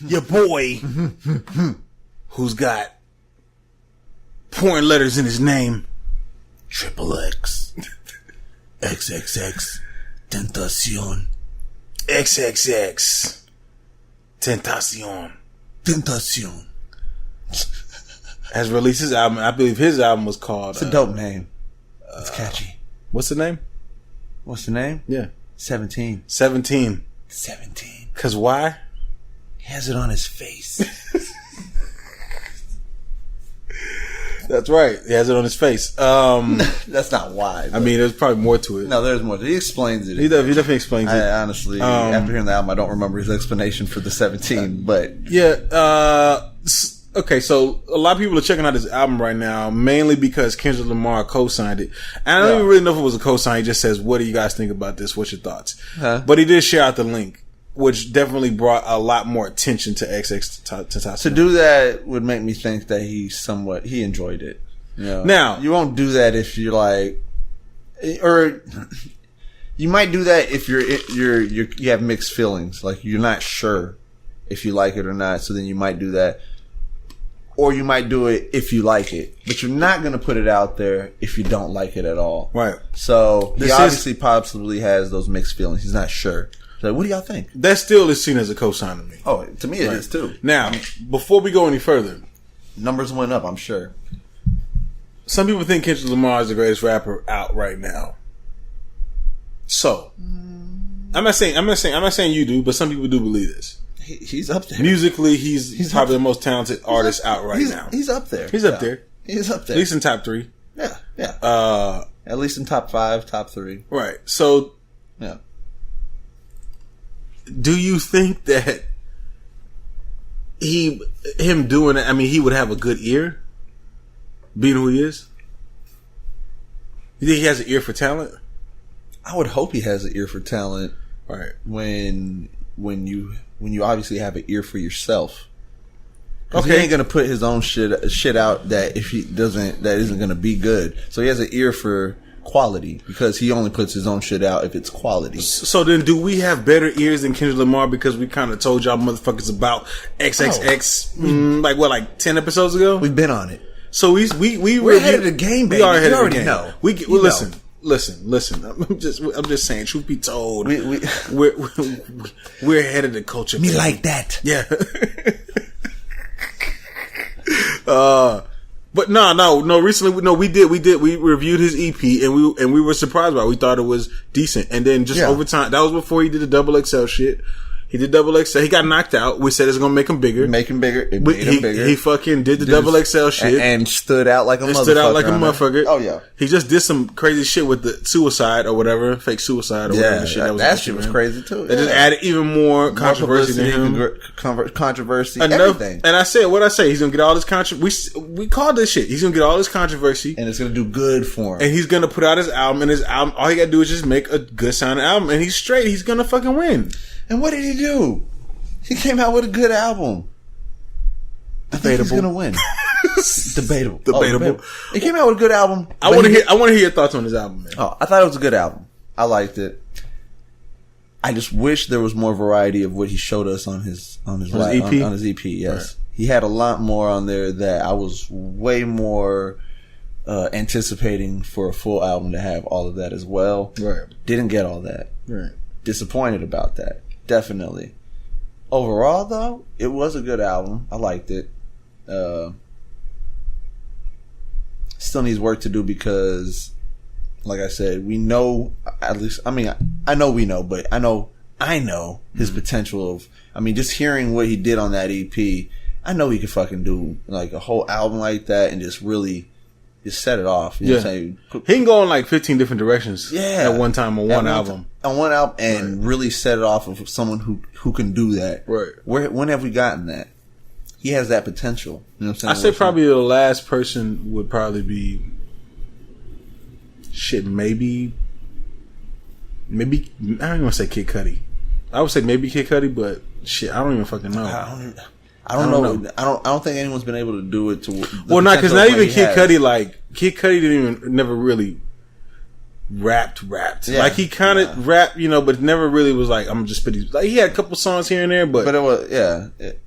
your boy, who's got porn letters in his name, XXX, Xxxtentacion, Xxxtentacion, has released his album. I believe his album was called... It's a dope name. It's catchy. What's the name? What's the name? Yeah. 17. 17. 17. Because why? He has it on his face. That's right. He has it on his face. That's not why. I mean, there's probably more to it. No, there's more. He explains it. He definitely explains it. Honestly, after hearing the album, I don't remember his explanation for the 17, but... Yeah, okay, so a lot of people are checking out this album right now, mainly because Kendrick Lamar co-signed it. And I don't even really know if it was a co-sign. He just says, what do you guys think about this? What's your thoughts? But he did share out the link, which definitely brought a lot more attention to Xxxtentacion. To do that would make me think that he enjoyed it. You know? Now, you won't do that if you're like, or you might do that if you have mixed feelings. Like, you're not sure if you like it or not, so then you might do that. Or you might do it if you like it, but you're not going to put it out there if you don't like it at all. Right. So he obviously possibly has those mixed feelings. He's not sure. So what do y'all think? That still is seen as a cosign to me. Oh, to me it is too. Now, before we go any further, numbers went up, I'm sure. Some people think Kendrick Lamar is the greatest rapper out right now. So, I'm not saying you do, but some people do believe this. He's up there. Musically, he's probably the most talented artist out right now. He's up there. He's up there. He's up there. At least in top 3. Yeah. At least in top 5, top 3. Right. So, yeah. Do you think that him doing it, I mean, he would have a good ear? Being who he is? You think he has an ear for talent? I would hope he has an ear for talent. Right. When you obviously have an ear for yourself. Okay. He ain't gonna put his own shit out that isn't gonna be good. So he has an ear for quality because he only puts his own shit out if it's quality. So then, do we have better ears than Kendrick Lamar because we kind of told y'all motherfuckers about XXX like 10 episodes ago? We've been on it. So we're ahead of the game, baby. We are ahead of the game. Know. Listen. I'm just saying. Truth be told, we're ahead of the culture. Me like that. Yeah. But no. Recently, we reviewed his EP and we were surprised by it. We thought it was decent, and then just over time, that was before he did the XXL shit. He did XXL. He got knocked out. We said it's gonna make him bigger. It made him bigger. He fucking did the XXL shit and stood out like a motherfucker. Oh yeah. He just did some crazy shit with the suicide or whatever, fake suicide or whatever. That shit was crazy too. It just added even more controversy to him. Everything. And I said what I say. He's gonna get all this controversy. We called this shit. He's gonna get all this controversy, and it's gonna do good for him. And he's gonna put out his album. And his album, all he gotta do is just make a good sounding album, and he's straight. He's gonna fucking win. And what did he do? He came out with a good album. I think he's gonna win. Debatable. He came out with a good album. I want to hear your thoughts on his album, man. Oh, I thought it was a good album. I liked it. I just wish there was more variety of what he showed us on his EP. On his EP, yes. Right. He had a lot more on there that I was way more anticipating for a full album to have all of that as well. Right. Didn't get all that. Right. Disappointed about that. Definitely. Overall, though, it was a good album. I liked it. Still needs work to do because, like I said, we know, at least, I mean, I know we know, but I know his potential of, I mean, just hearing what he did on that EP, I know he could fucking do like a whole album like that and just really just set it off. You know what I'm saying? He can go in like 15 different directions at one time on one album. And really set it off of someone who can do that. Right. When have we gotten that? He has that potential. You know what I'm saying? I say probably the last person would probably be maybe I don't even want to say Kid Cudi. I would say maybe Kid Cudi, but shit, I don't even fucking know. I don't know. I don't think anyone's been able to do it to. Well, not because not even Kid Cudi. Like Kid Cudi never really rapped. Yeah. Like he kind of rapped, but never really was like, I'm just spitting. Like he had a couple songs here and there, but it was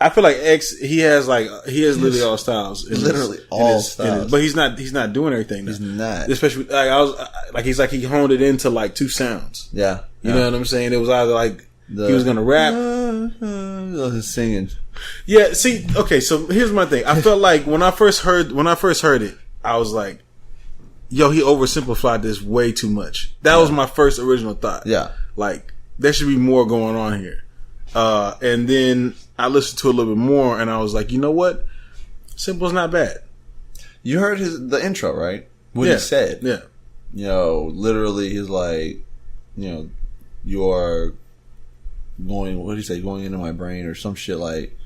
I feel like X, he has literally all styles. But he's not doing everything. He's not. Especially he honed it into like 2 sounds. Yeah. You know what I'm saying? It was either like he was gonna rap, his singing. Yeah. See, okay. So here's my thing. I felt like when I first heard it, I was like, yo, he oversimplified this way too much. That was my first original thought. Yeah. Like, there should be more going on here. And then I listened to it a little bit more, and I was like, you know what? Simple's not bad. You heard the intro, right? What he said. Yeah. Literally, he's like, you are going, what did he say? Going into my brain or some shit like,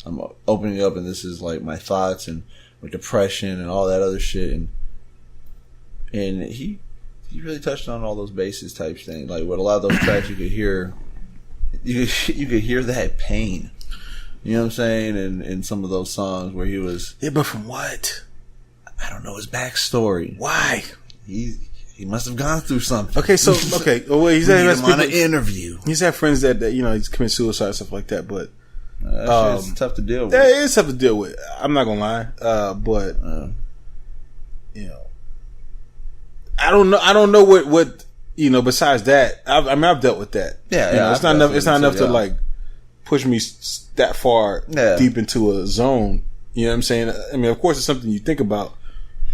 I'm opening up, and this is like my thoughts and my depression and all that other shit. And he really touched on all those bases type things. Like with a lot of those tracks, you could hear that pain. You know what I'm saying? In some of those songs where he was, yeah, but from what? I don't know his backstory. Why? He must have gone through something. Okay, so well, he's had him on an interview. He's had friends that he's committed suicide and stuff like that, but it's tough to deal with. Yeah, it is tough to deal with. I'm not gonna lie, but I don't know what besides that. I've dealt with that. Yeah, it's not enough. It's not enough to like push me that far deep into a zone. You know what I'm saying? I mean, of course, it's something you think about.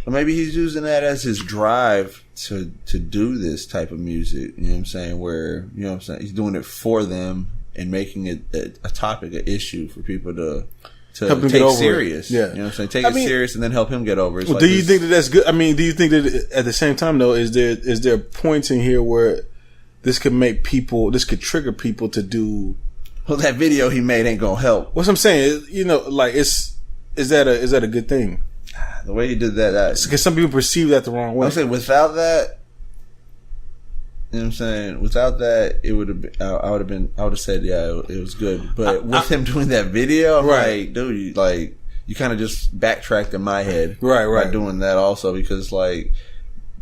Or maybe he's using that as his drive to do this type of music. You know what I'm saying? Where he's doing it for them and making it a topic, an issue for people to take serious. Yeah. You know what I'm saying? Take it serious and then help him get over it. Well, do you think that that's good? I mean, do you think that at the same time though, is there points in here where this could trigger people to do? Well, that video he made ain't gonna help. What's I'm saying? Is that a good thing? The way he did that, because some people perceive that the wrong way. I'm saying without that, you know what I'm saying? Without that, it would have been. I would have said, yeah, it was good. But with him doing that video, I'm like, dude, you kind of just backtracked in my head, right, by doing that also, because like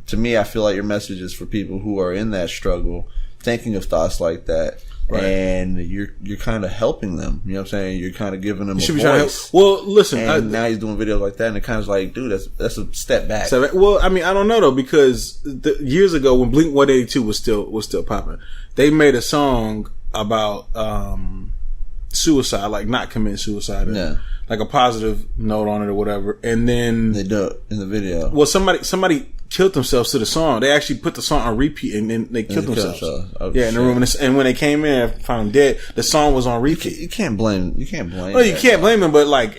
to me, I feel like your message is for people who are in that struggle, thinking of thoughts like that. Right. And you're kind of helping them. You know what I'm saying? You're kind of giving them a voice. Well, listen. And now he's doing videos like that, and it kind of like, dude, that's a step back. Well, I mean, I don't know though, because years ago when Blink 182 was still popping, they made a song about suicide, like not committing suicide, like a positive note on it or whatever. And then they do it in the video. Well, somebody killed themselves to the song. They actually put the song on repeat, and then they killed themselves. In the room. And when they came in and found them dead, the song was on repeat. You can't blame. No, you can't blame them. But like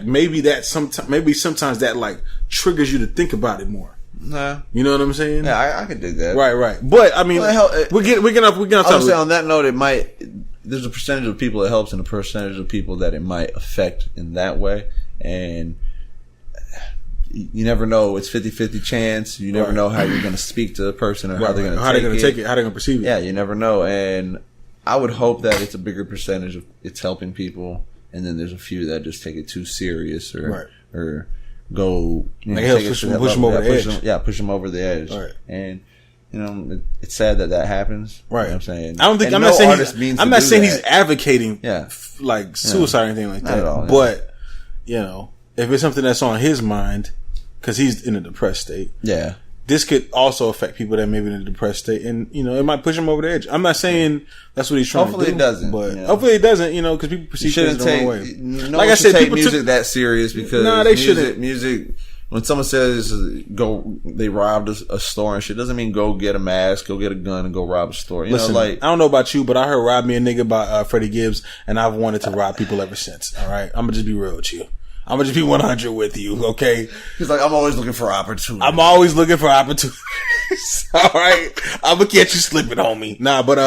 maybe sometimes that like triggers you to think about it more. Nah. You know what I'm saying? Yeah, I can dig that. Right. But I mean, we get off. I would say on that note, it might. There's a percentage of people it helps, and a percentage of people that it might affect in that way, and you never know. It's 50-50 chance. You never know how you're going to speak to the person or how they're going to take it. How they're going to perceive it. Yeah, you never know. And I would hope that it's a bigger percentage of it's helping people, and then there's a few that just take it too serious or go push them over the edge. Push them over the edge. Right. And it's sad that happens. Right. You know what I'm saying? I'm not saying he's advocating like suicide or anything like that. Not at all, but if it's something that's on his mind, because he's in a depressed state. Yeah. This could also affect people that may be in a depressed state, and it might push him over the edge. I'm not saying that's what he's trying to do. Hopefully it doesn't. But hopefully it doesn't, because people perceive things the wrong way. No like I said, take music that serious, because they shouldn't. Music, when someone says they robbed a store and shit, doesn't mean go get a mask, go get a gun, and go rob a store. Listen, I don't know about you, but I heard "Rob Me a Nigga" by Freddie Gibbs, and I've wanted to rob people ever since. All right, I'm gonna just be real with you. I'm gonna just be 100 with you, okay? He's like, I'm always looking for opportunities. All right, I'm gonna catch you slipping, homie. Nah, but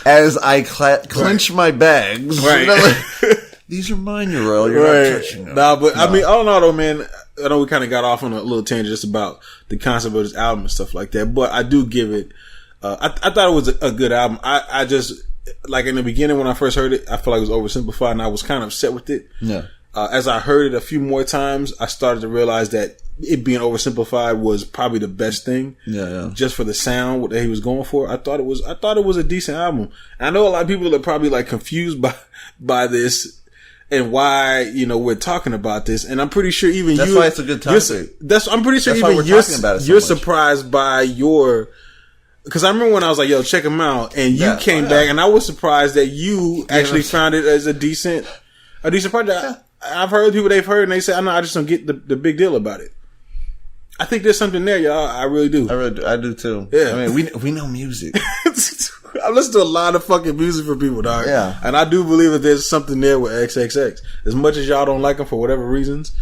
as I clench my bags, right? These are mine, Uriel. You're not touching them. Nah, but I mean, I don't know though, man. I know we kind of got off on a little tangent just about the concept of this album and stuff like that, but I do give it. I thought it was a good album. I just like in the beginning when I first heard it, I felt like it was oversimplified, and I was kind of upset with it. Yeah. As I heard it a few more times, I started to realize that it being oversimplified was probably the best thing. Yeah. Just for the sound that he was going for. I thought it was a decent album. And I know a lot of people are probably like confused by this and why, we're talking about this. And I'm pretty sure even that's why it's a good topic. I'm pretty sure even you're surprised by because I remember when I was like, yo, check him out. And you came back and I was surprised that you actually found it as a decent project. Yeah. I've heard people they've heard and they say, I just don't get the big deal about it. I think there's something there, y'all. I really do. I do too. Yeah. I mean, we know music. I listen to a lot of fucking music from people, dog. Yeah. And I do believe that there's something there with XXX. As much as y'all don't like him for whatever reasons,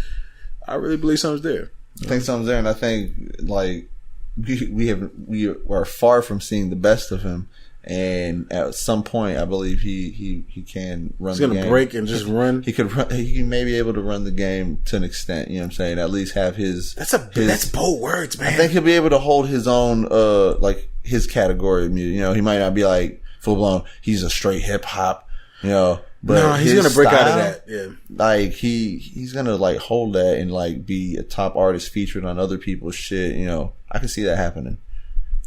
I really believe something's there. I think something's there, and I think like we are far from seeing the best of him. And at some point, I believe he can run. He's gonna break and just run. He could run. He may be able to run the game to an extent. You know what I'm saying? At least have his. That's bold words, man. I think he'll be able to hold his own. Like his category of music. He might not be like full blown. He's a straight hip hop. But no, he's gonna break out of that. Yeah, like he's gonna like hold that and like be a top artist featured on other people's shit. I can see that happening.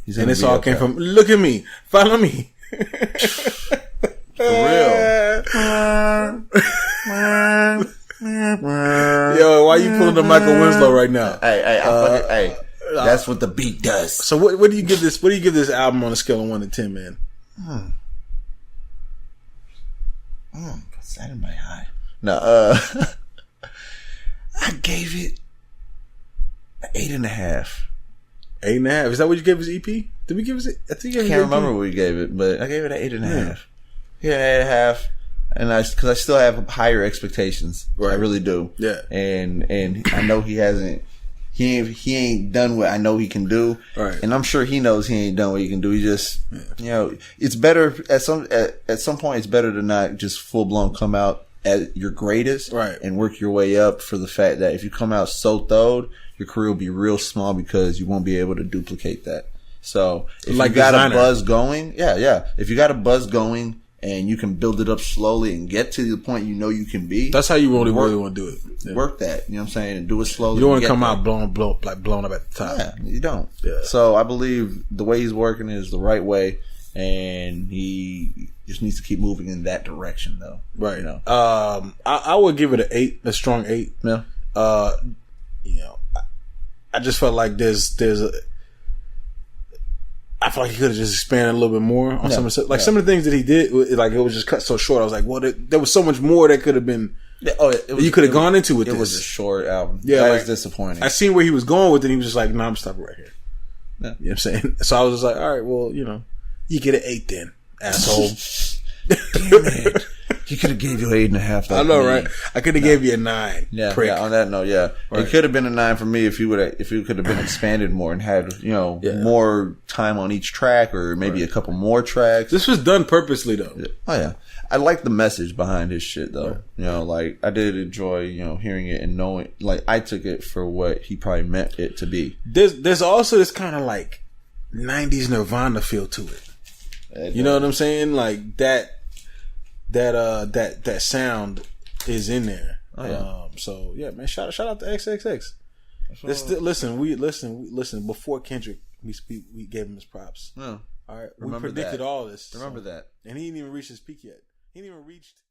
And this all came from, look at me, follow me. For real. Yo, why you pulling the Michael Winslow right now? Hey, that's what the beat does. So what do you give this? What do you give this album on a scale of 1 to 10, man? What's that in my eye? No, I gave it 8.5. 8.5. Is that what you gave his EP? Did we give us? I think I can't remember what we gave it, but I gave it an 8.5. Yeah, 8.5. And because I still have higher expectations. Right. I really do. Yeah. And I know he hasn't. He ain't done what I know he can do. Right. And I'm sure he knows he ain't done what he can do. He just, it's better at some point. It's better to not just full blown come out at your greatest, right, and work your way up. For the fact that if you come out so throwed, your career will be real small because you won't be able to duplicate that. So if you got a buzz going, if you got a buzz going and you can build it up slowly and get to the point you can be, that's how you really want to do it. Yeah. Work that, you know what I'm saying, and do it slowly. You don't want to come out blown up at the top. Yeah, you don't. Yeah. So I believe the way he's working is the right way, and he just needs to keep moving in that direction, though. Right. I would give it an 8, a strong 8. Yeah. I just felt like I feel like he could have just expanded a little bit more on some of the, some of the things that he did. Like, it was just cut so short. I was like, well, there was so much more that could have been. You could have gone into it. It was a short album. Yeah, that was disappointing. I seen where he was going with it. And he was just like, "No, I'm stopping right here." Yeah. You know what I'm saying? So I was just like, "All right, well, you get an 8 then, asshole." Damn it! You could have gave you 8.5. I know, right? I could have gave you a 9. Yeah. On that note, right. It could have been a 9 for me if you could have been expanded more and had more time on each track, or maybe a couple more tracks. This was done purposely, though. Oh yeah, I like the message behind his shit, though. Right. Like, I did enjoy hearing it and knowing, like, I took it for what he probably meant it to be. There's also this kind of like 90s Nirvana feel to it. You know what I'm saying? Like that sound is in there. Oh, yeah. So yeah, man. Shout out to XXX. Listen. Before Kendrick, we gave him his props. Yeah. All right. We predicted all this. Remember that. And he didn't even reach his peak yet. He didn't even reached.